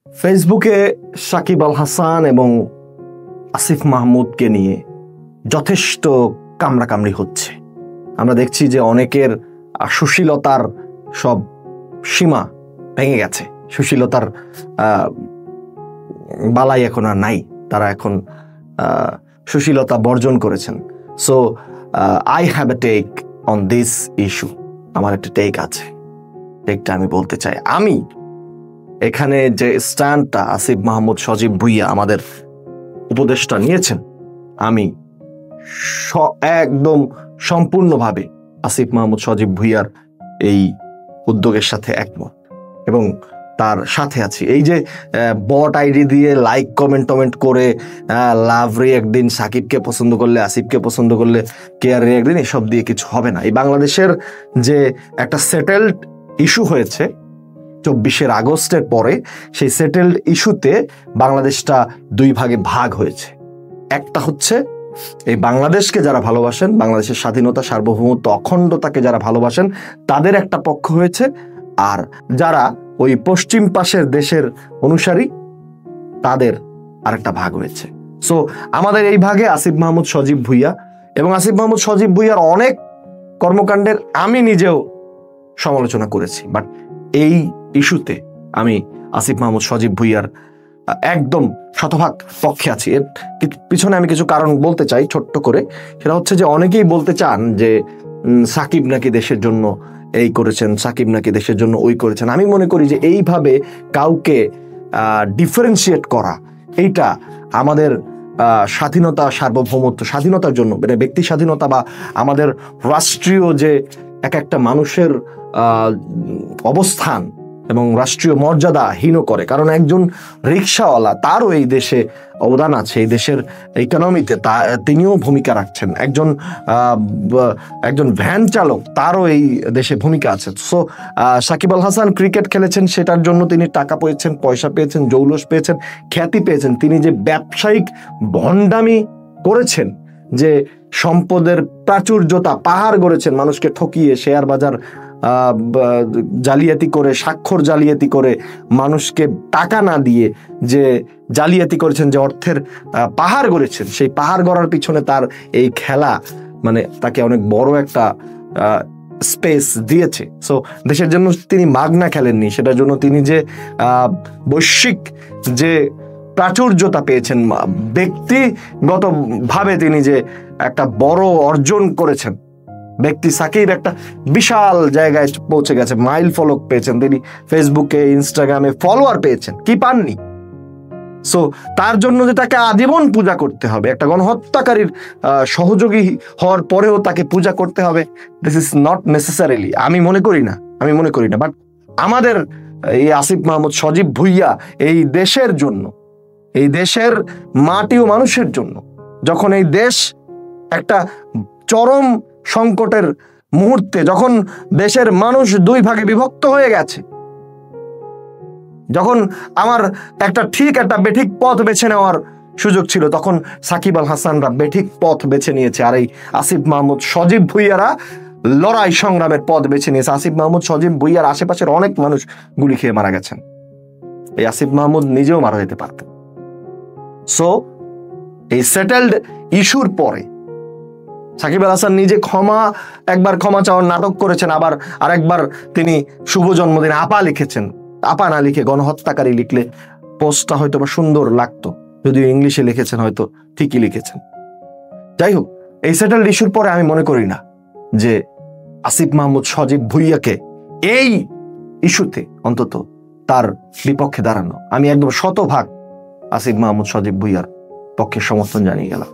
ফেসবুকে সাকিব আল হাসান এবং আসিফ মাহমুদকে নিয়ে যথেষ্ট কামড়াকামড়ি হচ্ছে। আমরা দেখছি যে অনেকের সুশীলতার সব সীমা ভেঙে গেছে, সুশীলতার বালাই এখন আর নাই, তারা এখন সুশীলতা বর্জন করেছেন। So I have a take on this issue. আমার একটা টেক আছে, টেকটা আমি বলতে চাই। আমি এখানে যে স্ট্যান্ডটা আসিফ মাহমুদ, সজীব ভুইয়া আমাদের উপদেশটা নিয়েছেন, আমি একদম সম্পূর্ণভাবে আসিফ মাহমুদ, সজীব ভুইয়ার এই উদ্যোগের সাথে একমত এবং তার সাথে আছি। এই যে বট আইডি দিয়ে লাইক কমেন্ট করে লাভ রিঅ্যাক্ট দিন, সাকিবকে পছন্দ করলে আসিফকে পছন্দ করলে কেয়ার রিঅ্যাক্ট দিন, এসব দিয়ে কিছু হবে না। এই বাংলাদেশের যে একটা সেটেলড ইস্যু হয়েছে 24 আগস্টের পরে, সেই সেটেলড ইস্যুতে বাংলাদেশটা দুই ভাগে ভাগ হয়েছে। একটা হচ্ছে এই বাংলাদেশকে যারা ভালোবাসেন, বাংলাদেশের স্বাধীনতা, সার্বভৌমত্ব, অখণ্ডতাকে যারা ভালোবাসেন, তাদের একটা পক্ষ হয়েছে, আর যারা ওই পশ্চিম পাশের দেশের অনুসারী, তাদের আরেকটা ভাগ হয়েছে। সো আমাদের এই ভাগে আসিফ মাহমুদ, সজীব ভুইয়া, এবং আসিফ মাহমুদ, সজীব ভুইয়ার অনেক কর্মকাণ্ডের আমি নিজেও সমালোচনা করেছি, বাট এই ইস্যুতে আমি আসিফ মাহমুদ, সজীব ভুইয়ার একদম শতভাগ পক্ষে আছি। এর পিছনে আমি কিছু কারণ বলতে চাই ছোট্ট করে। সেটা হচ্ছে যে অনেকেই বলতে চান যে সাকিব নাকি দেশের জন্য এই করেছেন, সাকিব নাকি দেশের জন্য ওই করেছেন। আমি মনে করি যে এইভাবে কাউকে ডিফারেন্সিয়েট করা, এইটা আমাদের স্বাধীনতা, সার্বভৌমত্ব, স্বাধীনতার জন্য, মানে ব্যক্তি স্বাধীনতা বা আমাদের রাষ্ট্রীয় যে একটা মানুষের অবস্থান এবং রাষ্ট্রীয় মর্যাদা হীন করে। কারণ একজন রিক্সাওয়ালা, তারও এই দেশে অবদান আছে, এই দেশের ইকোনমিতে তিনিও ভূমিকা রাখছেন। একজন ভ্যান চালক, তারও এই দেশে ভূমিকা আছে। সো সাকিব আল হাসান ক্রিকেট খেলেছেন, সেটার জন্য তিনি টাকা পেয়েছেন, পয়সা পেয়েছেন, জৌলস পেয়েছেন, খ্যাতি পেয়েছেন। তিনি যে ব্যবসায়িক ভণ্ডামি করেছেন, যে সম্পদের প্রাচুর্যতা পাহাড় গড়েছেন, মানুষকে ঠকিয়ে শেয়ার বাজার জালিয়াতি করে, স্বাক্ষর জালিয়াতি করে, মানুষকে টাকা না দিয়ে যে জালিয়াতি করেছেন, যে অর্থের পাহাড় গড়েছেন, সেই পাহাড় গড়ার পিছনে তার এই খেলা মানে তাকে অনেক বড় একটা স্পেস দিয়েছে। সো দেশের জন্য তিনি মাগনা খেলেননি, সেটার জন্য তিনি যে বৈশ্বিক যে প্রাচুর্যতা পেয়েছেন, ব্যক্তিগতভাবে তিনি যে একটা বড় অর্জন করেছেন, ব্যক্তি সাকিব একটা বিশাল জায়গায় পৌঁছে গেছে, মাইল ফলক পেয়েছেন, তিনি ফেসবুকে, ইনস্টাগ্রামে ফলোয়ার পেয়েছেন, কি পাননি? সো তার জন্য যে তাকে আজীবন পূজা করতে হবে, একটা গণহত্যাকারীর সহযোগী হওয়ার পরেও তাকে পূজা করতে হবে, দিস ইজ নট নেসেসারিলি, আমি মনে করি না। বাট আমাদের এই আসিফ মাহমুদ, সজীব ভুইয়া এই দেশের জন্য, এই দেশের মাটি ও মানুষের জন্য, যখন এই দেশ একটা চরম সংকটের মুহূর্তে, যখন দেশের মানুষ দুই ভাগে বিভক্ত হয়ে গেছে, যখন আমার একটা ঠিক একটা বেঠিক পথ বেছে নেওয়ার সুযোগ ছিল, তখন সাকিব আল হাসানরা বেঠিক পথ বেছে নিয়েছে, আর এই আসিফ মাহমুদ, সজীব ভুইয়ারা লড়াই সংগ্রামের পথ বেছে নিয়েছে। আসিফ মাহমুদ, সজীব ভুইয়ার আশেপাশের অনেক মানুষ গুলি খেয়ে মারা গেছেন, এই আসিফ মাহমুদ নিজেও মারা যেতে পারতেন। সো এই সেটেলড ইস্যুর পরে সাকিব আল হাসান নিজে একবার ক্ষমা চাওয়ার নাটক করেছেন, আবার আরেকবার তিনি শুভ জন্মদিন আপা লিখেছেন। আপা না লিখে গণহত্যাকারী লিখলে পোস্টটা হয়তো বা সুন্দর লাগতো, যদিও ইংলিশে লিখেছেন, হয়তো ঠিকই লিখেছেন। যাই হোক, এই সেটেলড ইস্যুর পরে আমি মনে করি না যে আসিফ মাহমুদ, সজীব ভুইয়াকে এই ইস্যুতে অন্তত তার বিপক্ষে দাঁড়ানো, আমি একদম শতভাগ আসিফ মাহমুদ, সজীব ভুইয়ার পক্ষে সমর্থন জানিয়ে গেলাম।